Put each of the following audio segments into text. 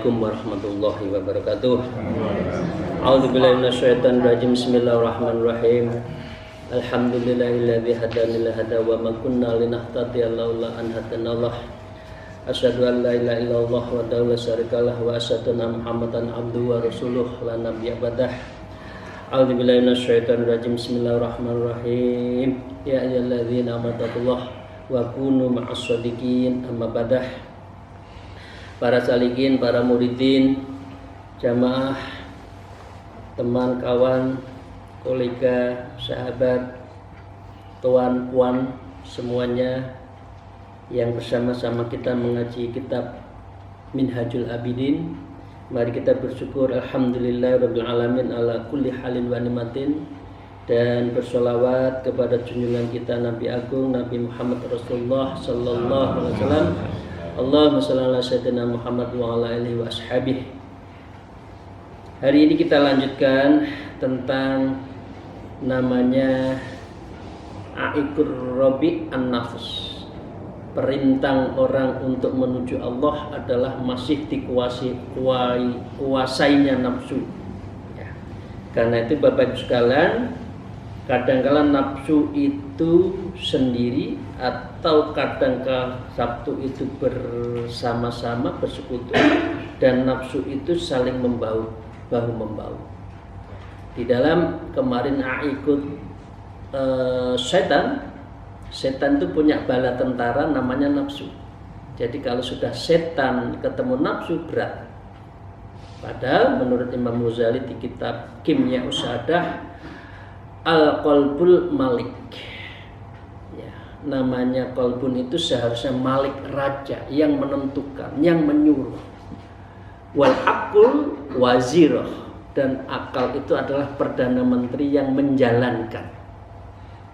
Assalamualaikum warahmatullahi wabarakatuh. A'udzubillahi minasyaitonir rajim. Bismillahirrahmanirrahim. Alhamdulillahilladzi hadana lil hada wa ma kunna linahtadiya laula an hadanallah. Asyhadu an la ilaha illallah wa la syarikalah wa asyhadu anna Muhammadan abduhu wa rasuluh la nabiyya ba'dah. A'udzubillahi minasyaitonir rajim. Bismillahirrahmanirrahim. Ya ayyuhalladzina amanu taqullaha wa kunu ma'as shadiqin. Amma ba'dah. Para salikin, para muridin, jamaah, teman, kawan, kolega, sahabat, tuan, puan, semuanya yang bersama-sama kita mengaji kitab Minhajul Abidin. Mari kita bersyukur alhamdulillahirabbil alamin ala kulli halin wa ni'matin, dan bersolawat kepada junjungan kita Nabi Agung Nabi Muhammad Rasulullah sallallahu alaihi wasallam. Allahumma shalli ala sayyidina Muhammad wa ala alihi wa ashabihi. Hari ini kita lanjutkan tentang namanya Aikur Rabi an-Nafs. Perintang orang untuk menuju Allah adalah masih kuasainya nafsu. Ya. Karena itu Bapak Ibu sekalian, kadang-kala nafsu itu sendiri atau kadang-kala Sabtu itu bersama-sama bersekutu, dan nafsu itu saling bahu membahu. Di dalam kemarin ikut setan itu punya bala tentara namanya nafsu. Jadi kalau sudah setan ketemu nafsu berat. Padahal menurut Imam Ghazali di kitab Kimya Usadah, Al-Qalbul Malik, ya, namanya qalbun itu seharusnya malik, raja yang menentukan, yang menyuruh. Wal aql wazirah, dan akal itu adalah perdana menteri yang menjalankan.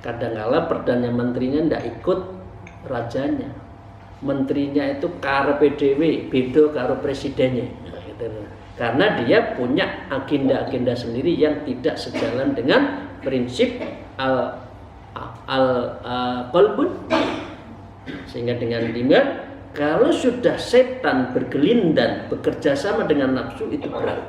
Kadang-kala perdana menterinya tidak ikut rajanya, menterinya itu karepe dhewe, beda karo presidennya, karena dia punya agenda-agenda sendiri yang tidak sejalan dengan prinsip al-qalbun. Sehingga dengan kalau sudah setan bergelindan bekerja sama dengan nafsu itu berat.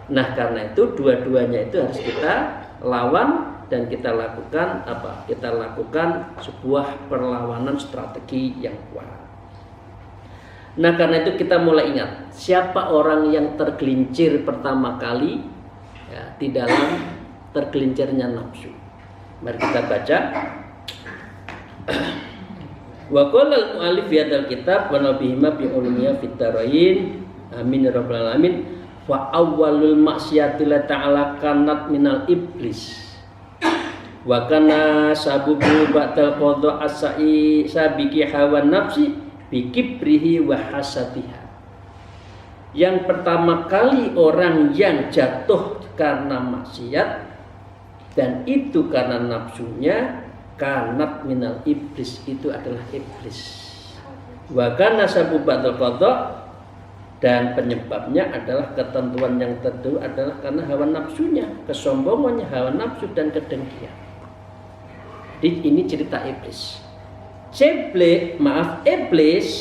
Nah, karena itu dua-duanya itu harus kita lawan, dan kita lakukan apa? Kita lakukan sebuah perlawanan strategi yang kuat. Nah, karena itu kita mulai ingat siapa orang yang tergelincir pertama kali, ya, di dalam tergelincirnya nafsu. Mari kita baca. Wa qala al-mu'allif fi hadzal kitab wa nabihima bi ulumiyya fit darain. Amin ya rabbal alamin. Wa awwalul maksiati la ta'ala kanat minal iblis. Wa kana sabubu ba'dal qadha as-sa'i sabiki hawa nafsi bi kibrihi wa hasatiha. Yang pertama kali orang yang jatuh karena maksiat, dan itu karena nafsunya, kanat minal iblis, itu adalah iblis. Wa kana sabu ba'dal qadha, dan penyebabnya adalah ketentuan yang tertentu adalah karena hawa nafsunya, kesombongannya, hawa nafsu dan kedengkian. Ini cerita iblis. Iblis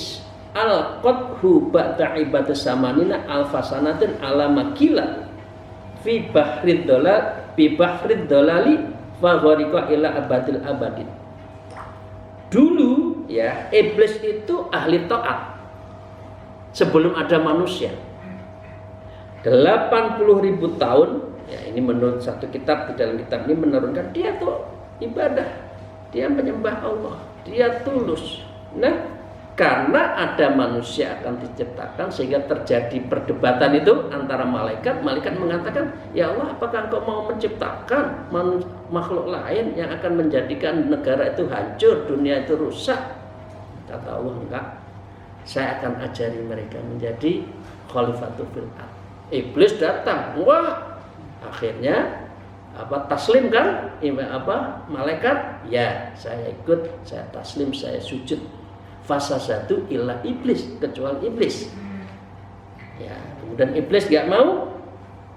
al-qadhu ba'da ibadah samanina al-fasanatin ala makila fi bahrid dolali fa ghariqa ila abadil abadin. Dulu ya, iblis itu ahli taat sebelum ada manusia. 80.000 tahun, ya, ini menurut satu kitab, di dalam kitab ini menurunkan dia tuh ibadah, dia menyembah Allah, dia tulus. Nah, karena ada manusia akan diciptakan, sehingga terjadi perdebatan itu antara malaikat. Malaikat mengatakan, ya Allah, apakah engkau mau menciptakan makhluk lain yang akan menjadikan negara itu hancur, dunia itu rusak? Kata Allah, enggak, saya akan ajari mereka menjadi khalifatul fil ardh. Iblis datang, wah, akhirnya taslim kan? Malaikat, ya, saya ikut, saya taslim, saya sujud. Fasa satu illa iblis, kecuali iblis. Ya, kemudian iblis gak mau,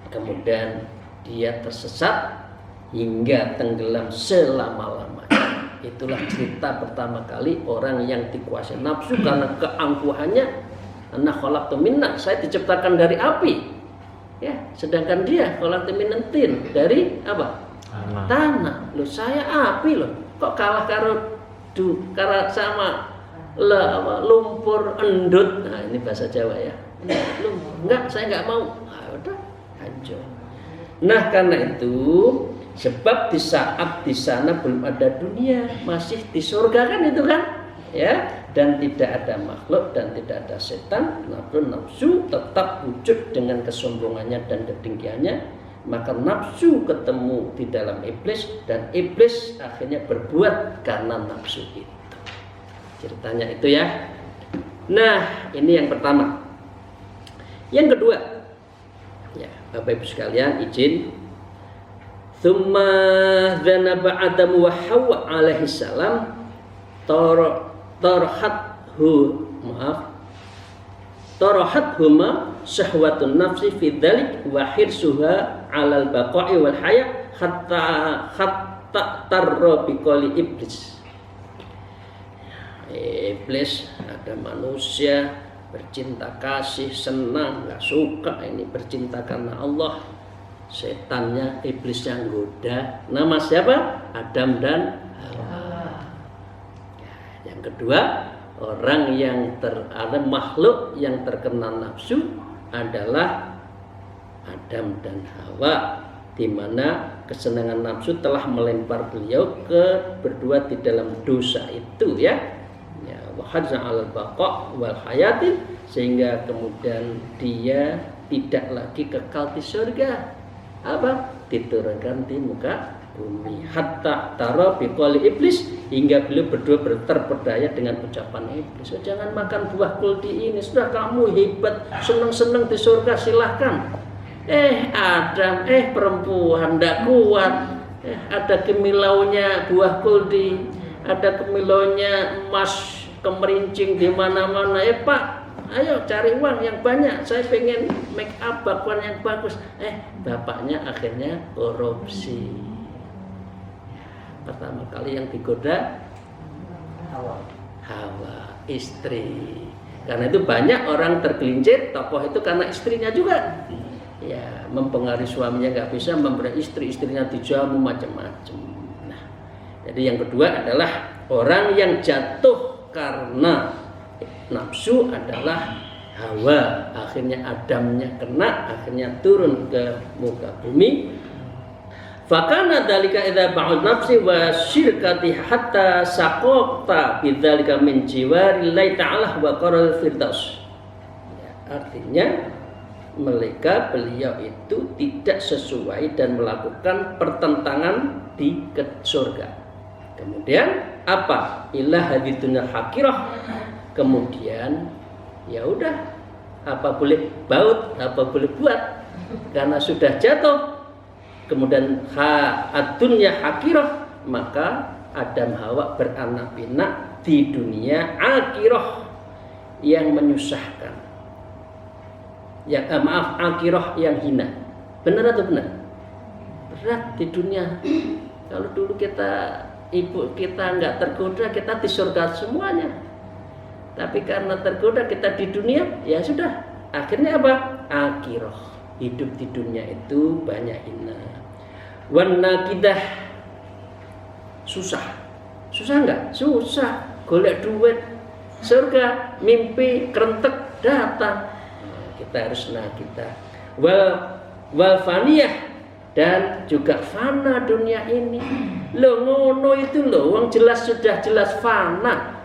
kemudian dia tersesat hingga tenggelam selama-lamanya. Itulah cerita pertama kali orang yang dikuasai nafsu karena keangkuhannya, Anna khalaqtu minna, saya diciptakan dari api. Ya, sedangkan dia khalaqtu minan tin, dari apa? Tanah. Loh, saya api loh. Kok kalah karena sama lumpur endut. Nah, ini bahasa Jawa ya. Enggak, saya enggak mau. Nah, udah hancur. Nah, karena itu sebab di saat di sana belum ada dunia, masih di surga kan itu kan? Ya, dan tidak ada makhluk dan tidak ada setan, nafsu tetap wujud dengan kesombongannya dan kedengkiannya, maka nafsu ketemu di dalam iblis dan iblis akhirnya berbuat karena nafsu itu. Ceritanya itu ya. Nah, ini yang pertama. Yang kedua, ya Bapak Ibu sekalian, izin. Tsumma dzanaba Adam wa Hawa alaihi salam tarahathuma syahwatun nafsi fi dzalik wa hirsuha 'alal baqa'i wal haya hatta tarra biqali iblis. Iblis, ada manusia bercinta kasih, senang, enggak suka, ini bercinta karena Allah. Setannya, iblisnya goda. Nama siapa? Adam dan Hawa. Yang kedua, orang yang ada makhluk yang terkena nafsu adalah Adam dan Hawa, di mana kesenangan nafsu telah melempar beliau berdua di dalam dosa itu ya. Ya, wahadza 'alal baqa' wal hayatin, sehingga kemudian dia tidak lagi kekal di surga. Apa? Diturunkan di muka bumi. Hatta tara biqali iblis, hingga beliau berdua terpedaya dengan ucapan iblis. Jangan makan buah kuldi ini, sudah kamu hebat, senang-senang di surga, silahkan. Adam, perempuan ndak kuat. Ada kemilaunya buah kuldi, ada kemilaunya emas kemerincing di mana-mana. Pak, ayo cari uang yang banyak, saya pengen make up bakwan yang bagus. Bapaknya akhirnya korupsi. Pertama kali yang digoda Hawa, istri. Karena itu banyak orang tergelincir tokoh itu karena istrinya juga. Ya, mempengaruhi suaminya nggak bisa, memberi istrinya dijamu macam-macam. Nah, jadi yang kedua adalah orang yang jatuh karena nafsu adalah Hawa, akhirnya Adamnya kena, akhirnya turun ke muka bumi. Fakana dzalika idza ba'ud nafsi wa syirkati hatta saqata bidzalika min jiwarillahi ta'ala wa qaral firdaus. Ya, artinya beliau itu tidak sesuai dan melakukan pertentangan di surga. Kemudian apa? Ilah haditunya hakirah. Kemudian ya udah, apa boleh baut, apa boleh buat, karena sudah jatuh. Kemudian dunya hakirah, maka Adam Hawa beranak pinak di dunia akirah yang menyusahkan. Akirah yang hina. Benar atau benar? Berat di dunia. Kalau dulu ibu kita nggak tergoda, kita di surga semuanya. Tapi karena tergoda kita di dunia, ya sudah. Akhirnya apa? Akirah. Hidup di dunia itu banyak hina. Wan nakidah, susah. Susah enggak? Susah. Golek duit, surga, mimpi, kerentek datang. Kita harus nakidah. Wal faniyah, dan juga fana dunia ini. Loh ngono itu loh, wong jelas sudah jelas fana,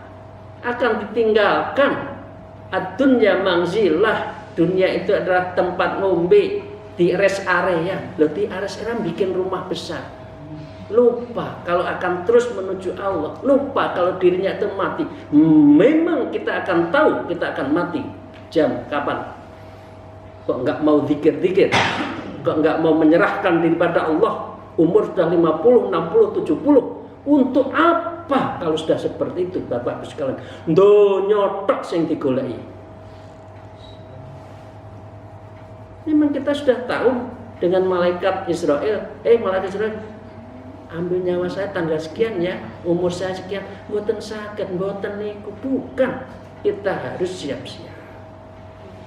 akan ditinggalkan. Ad-dunya mangzilah, dunia itu adalah tempat ngombe di rest area. Loh, di rest area bikin rumah besar. Lupa kalau akan terus menuju Allah. Lupa kalau dirinya itu mati. Memang kita akan tahu kita akan mati. Jam kapan? Kok enggak mau zikir-zikir? Kok enggak mau menyerahkan diri pada Allah? Umur sudah 50, 60, 70. Untuk apa kalau sudah seperti itu, Bapak sekalian? Donya tok sing digoleki. Memang kita sudah tahu dengan malaikat Israel. Malaikat Israel, ambil nyawa saya tanggal sekian ya, umur saya sekian. Mboten saged, mboten niku. Bukan, kita harus siap-siap.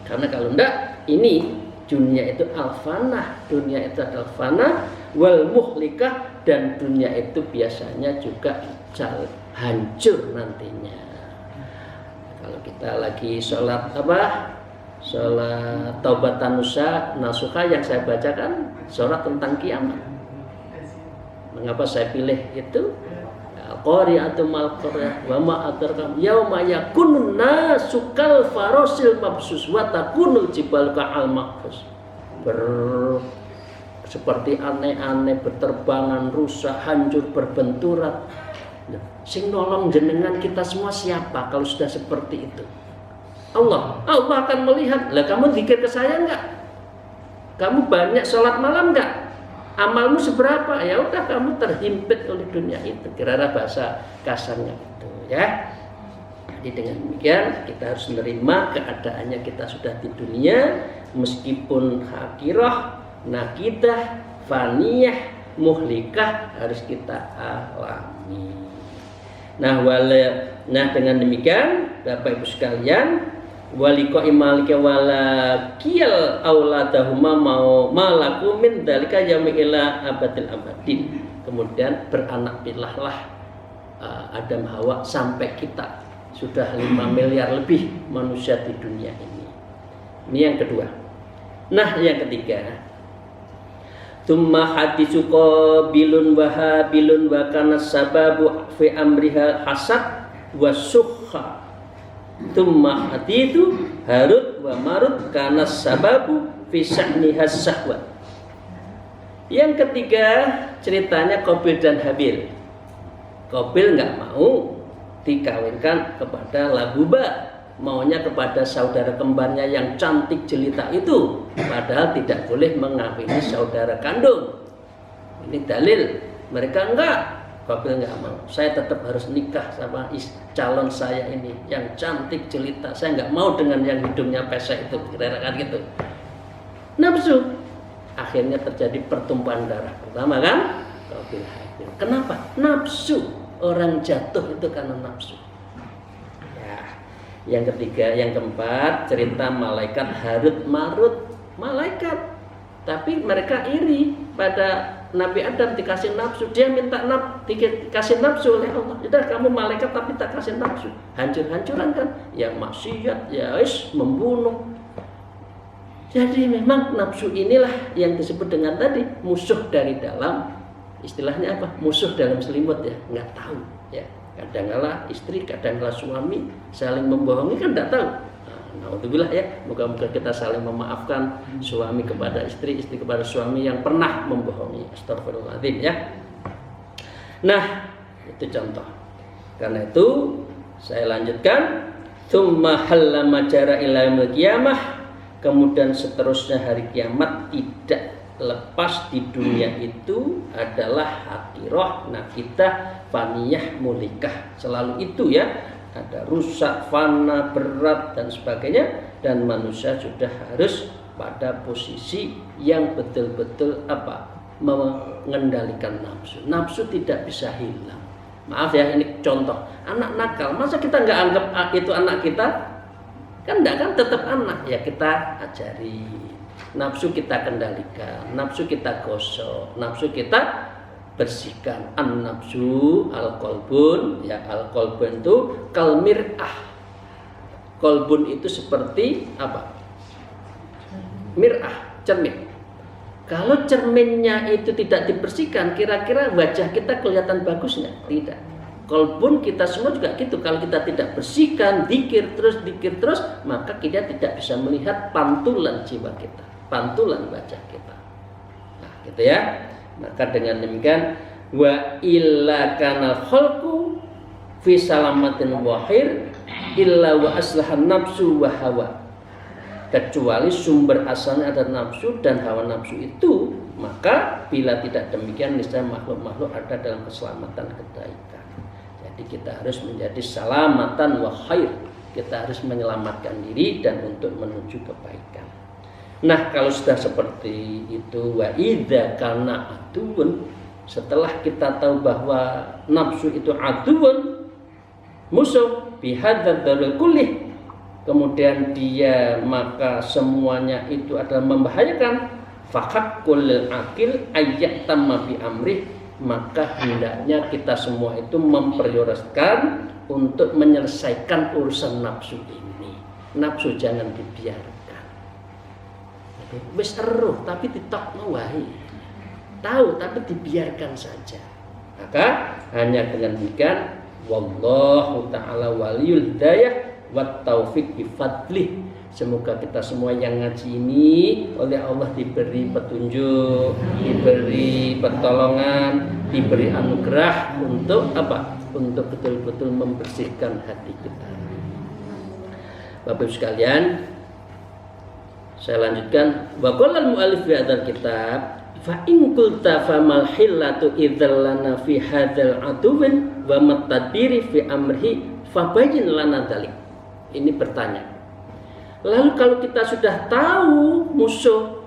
Karena kalau enggak, ini dunia itu al-fanah, dunia itu adalah fana, wal muhlikah, dan dunia itu biasanya juga hancur nantinya. Kalau kita lagi sholat sholat taubatan nasuha yang saya bacakan, sholat tentang kiamat. Mengapa saya pilih itu? Qari'atul malqariyah wa ma adraka yauma yakunun nasu kal farasil mabsus wa takunul jibal ka'al mahfuz. Seperti aneh-aneh, berterbangan, rusak, hancur, berbenturan. Sing nolong jenengan kita semua siapa kalau sudah seperti itu? Allah akan melihat. Lah kamu zikir ke saya enggak? Kamu banyak sholat malam enggak? Amalmu seberapa? Ya udah, kamu terhimpit oleh dunia itu. Kira-kira bahasa kasarnya itu, ya. Jadi dengan demikian kita harus menerima keadaannya kita sudah di dunia, meskipun hakirah, nakidah, faniyah, muhlikah harus kita alami. Nah dengan demikian Bapak Ibu sekalian, waliko imalika walakiyal auladahuma mau malaku min dalika yamila abadil abadin. Kemudian beranak pilahlah Adam Hawa sampai kita sudah 5 miliar lebih manusia di dunia ini. Ini yang kedua. Nah yang ketiga, Tumma hadisu qabilun wa habilun wa kana sababu fi amriha hasad wa sukha. Tumma hadithu Harut wa Marut kana sababu fi sya'niha sahwa. Yang ketiga ceritanya Qabil dan Habil. Qabil enggak mau dikawinkan kepada Labuba, maunya kepada saudara kembarnya yang cantik jelita itu, padahal tidak boleh mengawini saudara kandung. Ini dalil. Mereka enggak, Qabil enggak mau. Saya tetap harus nikah sama calon saya ini yang cantik jelita. Saya enggak mau dengan yang hidungnya pesek itu, kira-kira gitu. Nafsu. Akhirnya terjadi pertumpahan darah. Pertama kan? Qabil Habil. Kenapa? Nafsu. Orang jatuh itu karena nafsu. Yang ketiga, yang keempat, cerita malaikat Harut Marut. Malaikat, tapi mereka iri pada Nabi Adam dikasih nafsu. Dia minta dikasih nafsu oleh Allah. Sudah, kamu malaikat tapi tak kasih nafsu. Hancur-hancuran kan? Yang maksiat, ya membunuh. Jadi memang nafsu inilah yang disebut dengan tadi musuh dari dalam. Istilahnya apa? Musuh dalam selimut ya, nggak tahu ya. Kadang-kala istri, kadang-kala suami saling membohongi kan tidak tahu. Naudzubillah ya. Moga-moga kita saling memaafkan, suami kepada istri, istri kepada suami yang pernah membohongi. Astagfirullahaladzim ya. Nah, itu contoh. Karena itu saya lanjutkan. Tsumma hallama jara ila yaumil qiyamah. Kemudian seterusnya hari kiamat tidak lepas di dunia itu adalah hakirah, nakidah, faniyah, mulikah. Selalu itu ya. Ada rusak, fana, berat dan sebagainya. Dan manusia sudah harus pada posisi yang betul-betul mengendalikan nafsu. Nafsu tidak bisa hilang. Maaf ya, ini contoh. Anak nakal, masa kita nggak anggap itu anak kita? Kan enggak, kan tetap anak. Ya kita ajari. Nafsu kita kendalikan, nafsu kita gosok, nafsu kita bersihkan. An-nafsu al-qalbun, ya al-qalbun itu kalmir'ah. Qalbun itu seperti apa? Mir'ah, cermin. Kalau cerminnya itu tidak dibersihkan, kira-kira wajah kita kelihatan bagusnya? Tidak. Qalbun kita semua juga gitu. Kalau kita tidak bersihkan, dikir terus, maka kita tidak bisa melihat pantulan jiwa kita, pantulan wajah kita. Nah, gitu ya. Maka dengan demikian wa illa kanal khalqu fi salamatin wahir illa wa aslahan nafsu wa hawa. Kecuali sumber asalnya ada nafsu dan hawa nafsu itu, maka bila tidak demikian niscaya makhluk-makhluk ada dalam keselamatan kebaikan. Jadi kita harus menjadi salamatan wa khair. Kita harus menyelamatkan diri dan untuk menuju kebaikan. Nah, kalau sudah seperti itu, wa idza kana aduun, setelah kita tahu bahwa nafsu itu aduun, musuh bihadzal dalil kullih, kemudian dia maka semuanya itu adalah membahayakan, fahaqqul lil aqil ayyatamma bi amrih, maka hendaknya kita semua itu memprioritaskan untuk menyelesaikan urusan nafsu ini. Nafsu jangan dibiarkan. Wis eruh tapi ditokno wae. Tahu tapi dibiarkan saja. Maka hanya dengan demikian, wallahu taala waliyul hidayah wat taufik bi fadlih. Semoga kita semua yang ngaji ini oleh Allah diberi petunjuk, diberi pertolongan, diberi anugerah untuk apa? Untuk betul-betul membersihkan hati kita. Bapak Ibu sekalian, saya lanjutkan. Wa qala al-mu'allif fi hadzal kitab, fa in qulta famal hillatu idzal lana fi hadzal aduwin wa matadbiri fi amrihi fabayyin lana dzalik. Ini bertanya. Lalu kalau kita sudah tahu musuh,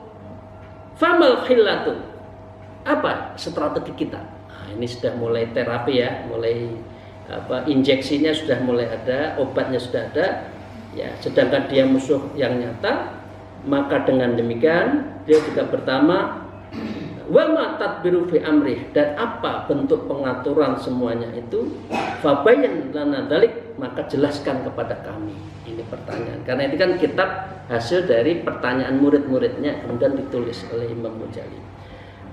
famal hillatu, apa strategi kita? Nah, ini sudah mulai terapi ya, mulai injeksinya sudah mulai ada, obatnya sudah ada. Ya, sedangkan dia musuh yang nyata, maka dengan demikian dia juga pertama wa ma tadbiru fi amrih, dan apa bentuk pengaturan semuanya itu, fabayyin lana dzalik, maka jelaskan kepada kami. Ini pertanyaan, karena itu kan kitab hasil dari pertanyaan murid-muridnya kemudian ditulis oleh Imam Ghazali.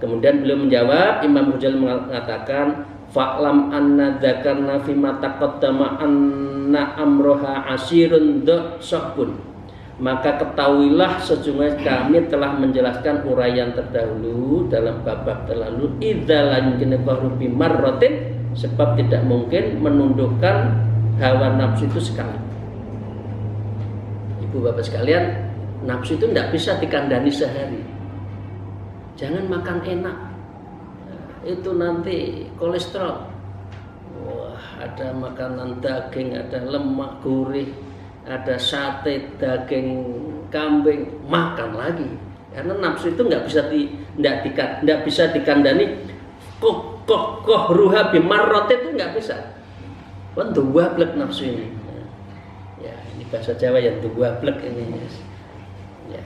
Kemudian beliau menjawab, Imam Ghazali mengatakan, fa'lam anna dzakarna fi ma taqaddama anna amroha asirun dzabun. Maka ketahuilah sesungguhnya kami telah menjelaskan uraian terdahulu dalam bab-bab terlalu, idza la yumkinu bi marratin, sebab tidak mungkin menundukkan hawa nafsu itu sekali. Ibu bapak sekalian, nafsu itu tidak bisa dikandani sehari. Jangan makan enak, itu nanti kolesterol. Wah, ada makanan daging, ada lemak gurih, ada sate daging kambing, makan lagi. Karena nafsu itu nggak bisa dikandani. Koh ruha bimarrot itu nggak bisa. Kan dua blek nafsu ini. Ya, ini bahasa Jawa yang dua blek ini. Ya.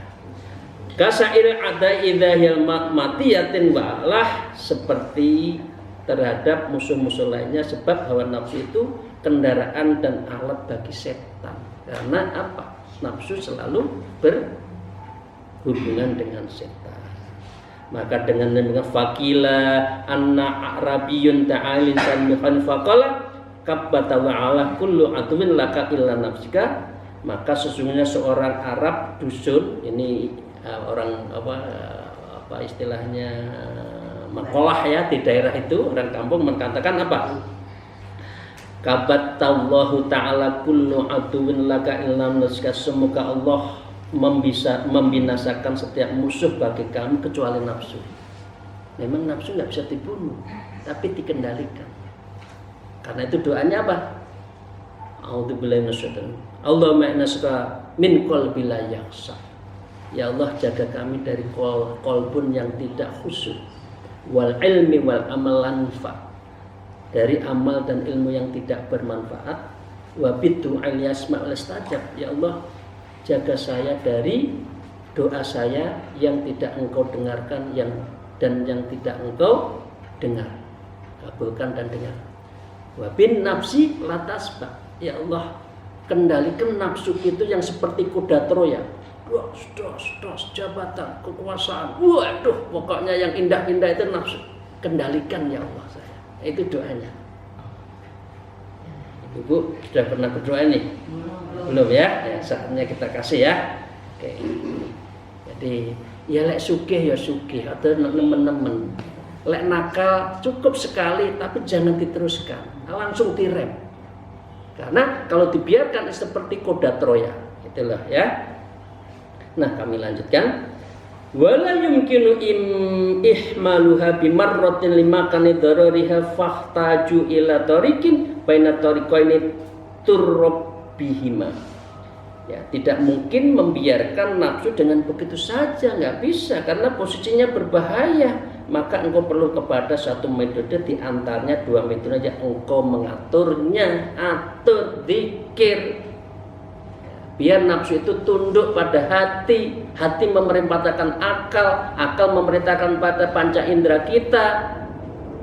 Kasair ada idahil matiyatin wa'lah, seperti terhadap musuh-musuh lainnya, sebab hawa nafsu itu kendaraan dan alat bagi setan. Karena apa? Nafsu selalu berhubungan dengan setan. Maka dengan fakila anna a'rabiyun ta'alin sanbihan faqala kabbata wa'ala kullu atumin laka illa nafsika. Maka sesungguhnya seorang Arab dusun, ini orang apa istilahnya makalah ya, di daerah itu orang kampung mengatakan apa? Kabatallahu ta'ala kullu aduwin laka illam nafsika, semoga Allah membinasakan setiap musuh bagi kami kecuali nafsu. Memang nafsu nggak bisa dibunuh, tapi dikendalikan. Karena itu doanya apa? A'udzubillahi minasyaitonir rajim. Allahumma innas'aluka min qalbi la yakhsha. Ya Allah, jaga kami dari qalbun yang tidak khusyuk, wal ilmi wal amal lanfa, dari amal dan ilmu yang tidak bermanfaat, wa bidu al-yasma' wal-istajab. Ya Allah, jaga saya dari doa saya yang tidak engkau dengarkan dan yang tidak engkau dengar. Kabulkan dan dengar. Wa bin nafsi latasba. Ya Allah, kendalikan nafsu itu yang seperti kuda Troya. Dos, jabatan, kekuasaan. Waduh, pokoknya yang indah-indah itu nafsu. Kendalikan ya Allah saya. Itu doanya. Ibu sudah pernah berdoa nih? Belum ya? Ya, saatnya kita kasih ya. Oke. Jadi ya lek sugih ya sugih, atau nemen-nemen. Lek nakal cukup sekali tapi jangan diteruskan. Langsung direm. Karena kalau dibiarkan seperti kuda Troya. Itulah ya. Nah, kami lanjutkan. Wala yumkinu ihmaluha bimarratin limakani darariha fahtaju ila tariqin baina tariqaini turrabbihima. Ya, tidak mungkin membiarkan nafsu dengan begitu saja, nggak bisa, karena posisinya berbahaya. Maka engkau perlu kepada satu metode di antaranya dua metode yang engkau mengaturnya, atur zikir. Biar nafsu itu tunduk pada hati, hati memerintahkan akal, akal memerintahkan pada panca indera kita,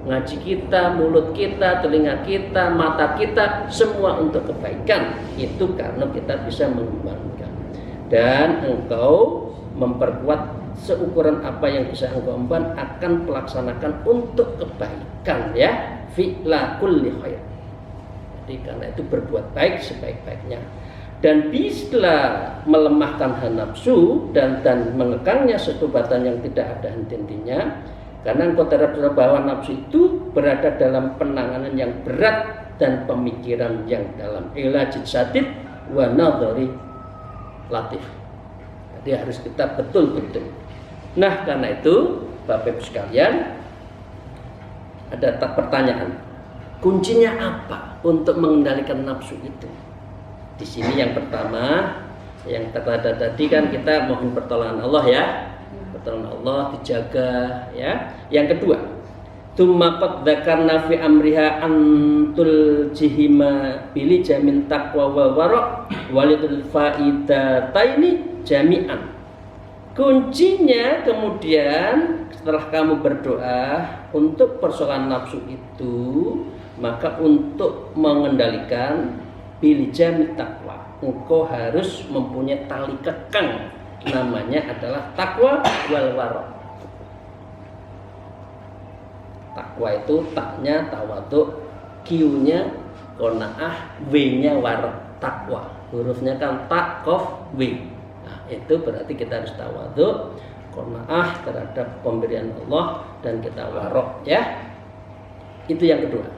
ngaji kita, mulut kita, telinga kita, mata kita, semua untuk kebaikan. Itu karena kita bisa mengembangkan. Dan engkau memperkuat seukuran apa yang bisa engkau emban akan pelaksanakan untuk kebaikan, ya. Fi'la kulli khair. Jadi karena itu berbuat baik sebaik-baiknya. Dan bisa melemahkan hawa nafsu dan mengekangnya setubatan yang tidak ada henti-hentinya, karena engkau terhadap bahwa nafsu itu berada dalam penanganan yang berat dan pemikiran yang dalam, ilajid sadid wa nadhari latif. Jadi harus kita betul-betul. Nah, karena itu Bapak Ibu sekalian, ada pertanyaan, kuncinya apa untuk mengendalikan nafsu itu? Di sini yang pertama, yang terada tadi kan kita mohon pertolongan Allah, ya. Pertolongan Allah dijaga, ya. Yang kedua, tsumma qad dzakarna fi amriha antul jihima bili jamin taqwa wal wara' walidul faidataini jami'an. Kuncinya kemudian setelah kamu berdoa untuk persoalan nafsu itu, maka untuk mengendalikan bilijami takwa, engkau harus mempunyai tali kekang, namanya adalah takwa wal wara'. Takwa itu taknya tawadhu, q-nya qanaah, w-nya wara', takwa. Hurufnya kan tak, qaf, w. Nah, itu berarti kita harus tawadhu, qanaah terhadap pemberian Allah, dan kita wara', ya. Itu yang kedua.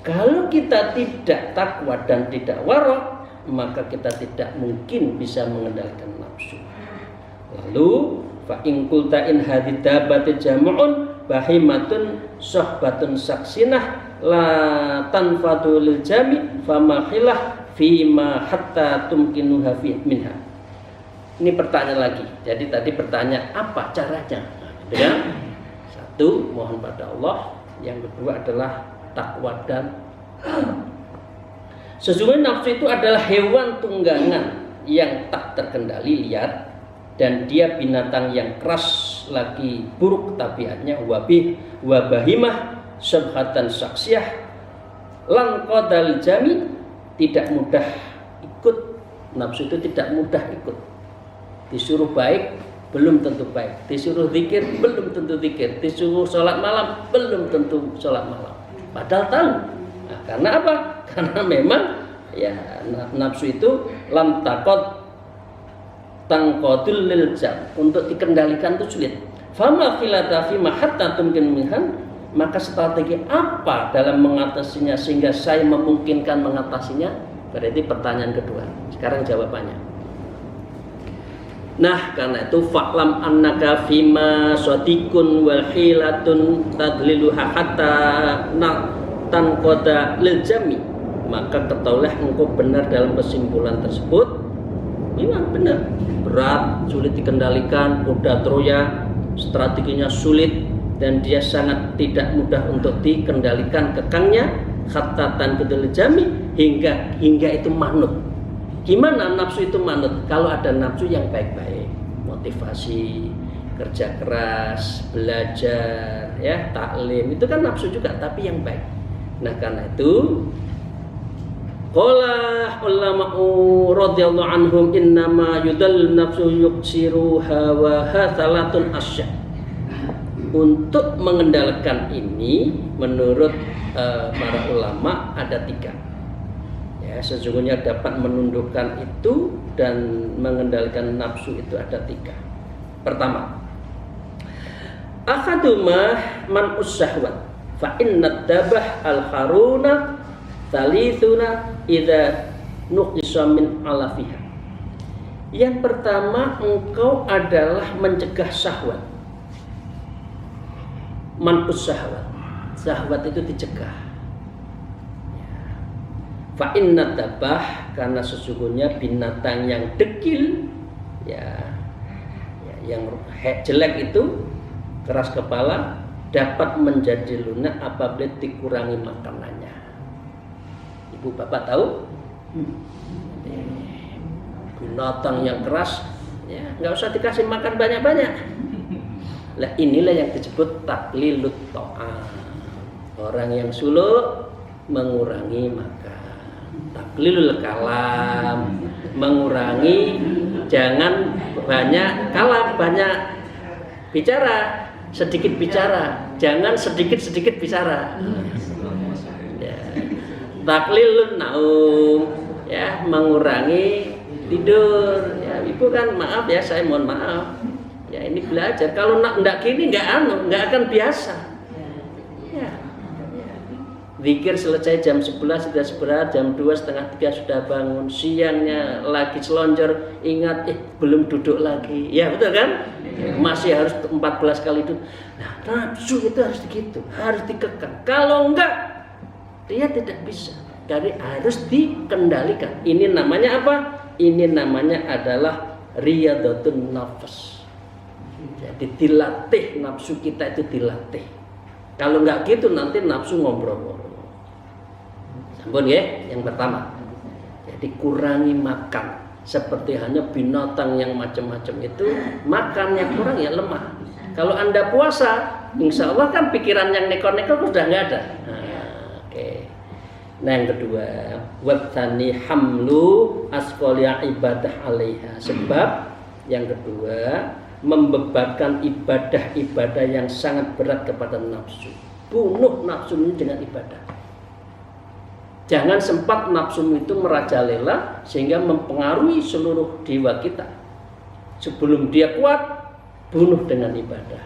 Kalau kita tidak takwa dan tidak wara', maka kita tidak mungkin bisa mengendalikan nafsu. Lalu fa in qulta in hadidabati jam'un bahimatun sohbatun saksinah la tanfadu lil jami fama khilah fima hatta tumkinuha fi minha. Ini pertanyaan lagi. Jadi tadi bertanya apa caranya? Nah, satu, mohon pada Allah. Yang kedua adalah takwa dan sesungguhnya nafsu itu adalah hewan tunggangan yang tak terkendali, liar, dan dia binatang yang keras lagi buruk tabiatnya, wabahimah syabhatan saksiyah lan qadal jami, tidak mudah ikut. Nafsu itu tidak mudah ikut. Disuruh baik belum tentu baik, disuruh zikir belum tentu zikir, disuruh sholat malam belum tentu sholat malam. Padahal tahu. Nah, karena apa? Karena memang ya nafsu itu lam taqad tangqadul lil jam, untuk dikendalikan itu sulit. Fama filata fi ma hatta tumkin minhan, maka strategi apa dalam mengatasinya sehingga saya memungkinkan mengatasinya? Berarti pertanyaan kedua. Sekarang jawabannya. Nah, karena itu fa'lam annaka fima sadiqun wal hilatun tadliluha hatta tanqada lil jami, maka ketahuilah engkau benar dalam kesimpulan tersebut. Memang benar, berat, sulit dikendalikan, kuda Troya strateginya sulit dan dia sangat tidak mudah untuk dikendalikan kekangnya, hatta tanqada lil jami, hingga itu manut. Gimana nafsu itu manut? Kalau ada nafsu yang baik-baik, motivasi, kerja keras, belajar, ya, taklim, itu kan nafsu juga, tapi yang baik. Nah, karena itu qala ulama'u radhiyallahu anhum innama yudal nafsu yuksiru hawa salatun asya. Untuk mengendalikan ini menurut para ulama ada 3. Ya, sesungguhnya dapat menundukkan itu dan mengendalikan nafsu itu ada 3. Pertama, akadumah man usyahwat fa inna dabah al haruna talithuna idza nuqisa min alafiha. Yang pertama, engkau adalah mencegah syahwat. Man usyahwat, syahwat itu dicegah. Fa inna dabah, karena sesungguhnya binatang yang dekil, yang jelek itu, keras kepala, dapat menjadi lunak apabila dikurangi makanannya. Ibu bapak tahu? binatang yang keras, ya nggak usah dikasih makan banyak-banyak. Lah inilah yang disebut taklilut ta'am. Orang yang suluk mengurangi makan. Taklilul kalam, mengurangi, jangan banyak kalam, banyak bicara, sedikit bicara, jangan sedikit bicara. Ya. Taklilun naum, ya mengurangi tidur. Ya, ibu kan maaf ya, saya mohon maaf. Ya ini belajar. Kalau enggak gini enggak akan biasa. Ya. Zikir selesai jam 11 sudah istirahat, jam 2 setengah 3 sudah bangun, siangnya lagi selonjor, ingat belum duduk lagi. Ya betul kan? Masih harus 14 kali duduk. Nah, nafsu itu harus begitu, harus dikekang. Kalau enggak, dia tidak bisa. Jadi harus dikendalikan. Ini namanya apa? Ini namanya adalah riyadhatun nafs. Jadi dilatih, nafsu kita itu dilatih. Kalau enggak gitu nanti nafsu ngobrol-ngobrol. Sampun ya, yang pertama. Jadi kurangi makan. Seperti hanya binatang yang macam-macam itu, makannya kurang ya lemah. Kalau Anda puasa, insya Allah kan pikiran yang neko-neko sudah nggak ada. Nah, yang kedua, wabtani hamlu asqaliya ibadah alaiha. Sebab yang kedua, membebankan ibadah-ibadah yang sangat berat kepada nafsu. Bunuh nafsu ini dengan ibadah. Jangan sempat nafsu itu merajalela sehingga mempengaruhi seluruh jiwa kita. Sebelum dia kuat, bunuh dengan ibadah.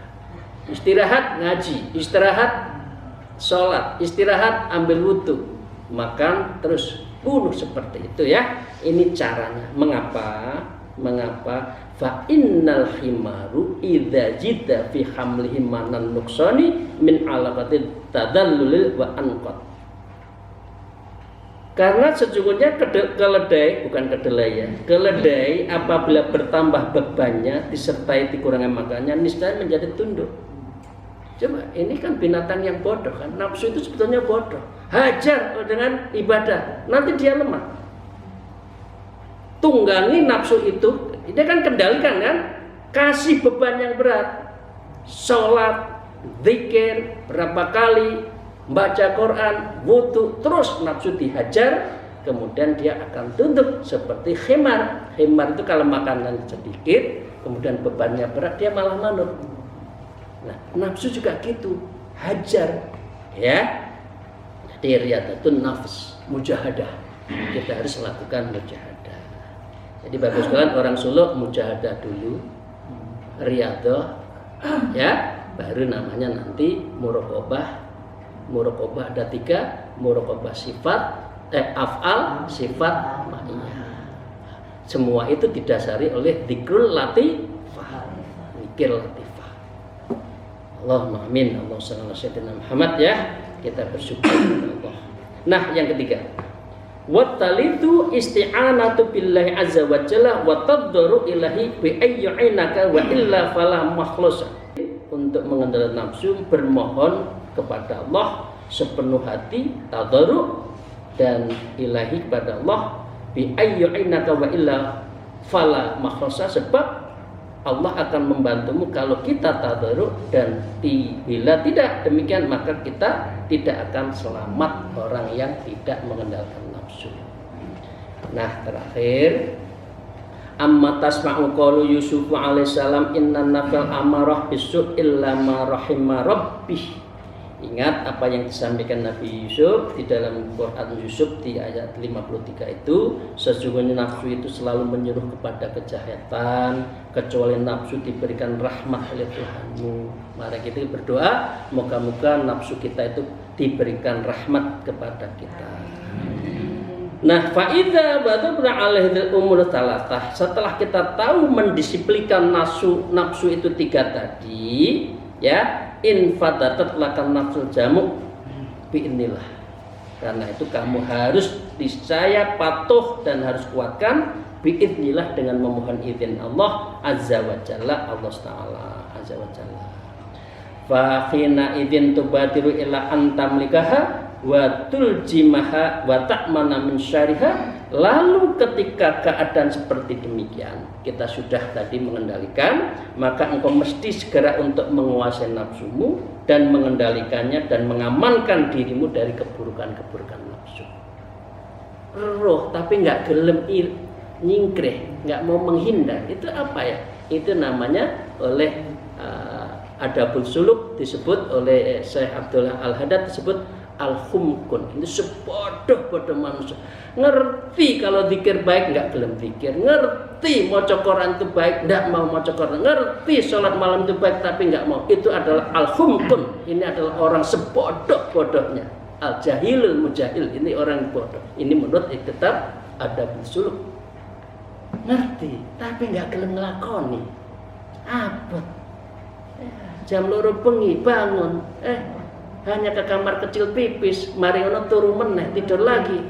Istirahat ngaji, istirahat sholat, istirahat ambil wudu, makan terus bunuh seperti itu ya. Ini caranya. Mengapa? Fa innal himaru idza jida fi hamlihi manan nuqsani min alaqatil tadallulil wa anqat. Karena sesungguhnya keledai, bukan kedelai ya, keledai apabila bertambah bebannya disertai dikurangi makannya, niscaya menjadi tunduk. Coba, ini kan binatang yang bodoh kan, nafsu itu sebetulnya bodoh. Hajar dengan ibadah, nanti dia lemah. Tunggangi nafsu itu, dia kan kendalikan kan, kasih beban yang berat, sholat, zikir berapa kali, baca Quran, wudu, terus nafsu dihajar, kemudian dia akan tunduk seperti khimar. Khimar itu kalau makanan sedikit, kemudian bebannya berat, dia malah manut. Nah, nafsu juga gitu, hajar, ya. Jadi riyadhatun nafs, mujahadah. Kita harus lakukan mujahadah. Jadi bagus sekali orang suluk mujahadah dulu, riyadhah, ya, baru namanya nanti muraqabah. Muraqabah ada 3, muraqabah sifat, af'al, sifat, ma'iyah. Semua itu didasari oleh dzikrul latifah, zikir latifah. Allahumma amin. Allahumma shalli ala sayyidina Muhammad ya. Kita bersyukur kepada Allah. Nah, yang ketiga, wa talitu isti'anatu billahi azza wa jalla wa taddaru ilahi bi ayyu'inaka wa illa fala makhlusa. Untuk mengendalikan nafsu, bermohon kepada Allah sepenuh hati, tadarruk dan ilahi kepada Allah bi ayyu'inaka wa illa fala makhlusa. Sebab Allah akan membantumu kalau kita tadarruk, dan bila tidak demikian maka kita tidak akan selamat orang yang tidak mengendalikan nafsu. Nah, terakhir, amma tasma'u qalu Yusuf alaihissalam inna nafal amarah bisu illa ma rahimah rabbih. Ingat apa yang disampaikan Nabi Yusuf di dalam Quran Yusuf di ayat 53 itu, sesungguhnya nafsu itu selalu menyuruh kepada kejahatan kecuali nafsu diberikan rahmat oleh Tuhanmu. Mari kita berdoa moga-moga nafsu kita itu diberikan rahmat kepada kita. Nah, faida batubna alaihil umur talatah. Setelah kita tahu mendisiplinkan nafsu itu 3 tadi, ya, infadatat lakan nafsul jamuk bi'inillah. Karena itu kamu harus niscaya patuh dan harus kuatkan bi'idnillah dengan memohon izin Allah azza wa jalla, Allah taala azza wa jalla. Fa khina idzin tubadiru ila antamlikaha wa tuljimaha wa ta'mana min syariha Lalu ketika keadaan seperti demikian, kita sudah tadi mengendalikan, maka engkau mesti segera untuk menguasai nafsumu dan mengendalikannya dan mengamankan dirimu dari keburukan-keburukan nafsu. Roh tapi nggak gelem nyingkreh, nggak mau menghindar, itu apa ya? Itu namanya oleh Adabul Suluk disebut oleh Syekh Abdullah Al-Haddad disebut al-humkun. Itu sebodoh-bodoh manusia. Ngerti kalau zikir baik nggak gelem zikir, ngerti maca Quran itu baik nggak mau maca Quran, ngerti sholat malam itu baik tapi nggak mau. Itu adalah al-humkun. Ini adalah orang sebodoh-bodohnya. Al-jahilul mujahil, ini orang bodoh. Ini menurut kitab Adabul Suluk. Ngerti tapi nggak gelem nglakoni. Abot. Jam 2 bengi bangun, hanya ke kamar kecil pipis, mari ono turu meneh tidur lagi.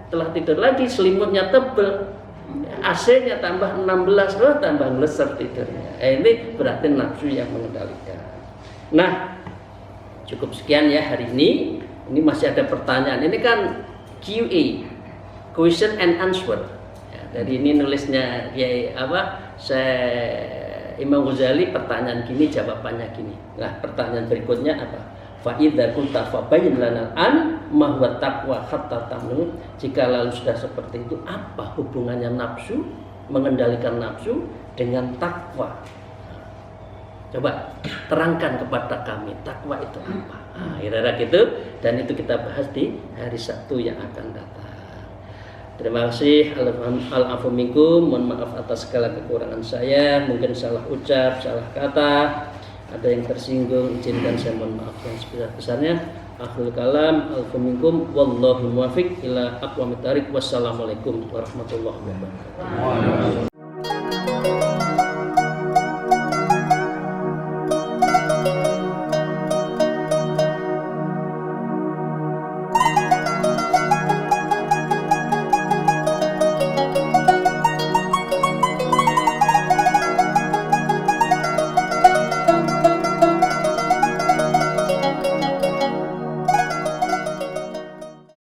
Setelah tidur lagi selimutnya tebel, AC-nya tambah 16, tambah ngeleser tidurnya. Ini berarti nafsu yang mengendalikan. Nah, cukup sekian ya hari ini. Ini masih ada pertanyaan. Ini kan QA, question and answer. Ya, dari ini nulisnya Imam Ghazali, pertanyaan gini jawabannya gini. Nah, pertanyaan berikutnya apa? Fa idza kunta fabayyin lana an ma huwa taqwa hatta tamnu. Jika lalu sudah seperti itu, apa hubungannya nafsu, mengendalikan nafsu dengan takwa? Coba terangkan kepada kami takwa itu apa? Nah, kira-kira gitu, dan itu kita bahas di hari Sabtu yang akan datang. Terima kasih. Al-afu minkum, mohon maaf atas segala kekurangan saya, mungkin salah ucap, salah kata, ada yang tersinggung, izinkan saya mohon maaf yang sebesar-besarnya. Akhirul kalam, al-afu minkum, wallahu muwaffiq ila aqwamit thariq. Wassalamualaikum warahmatullahi wabarakatuh.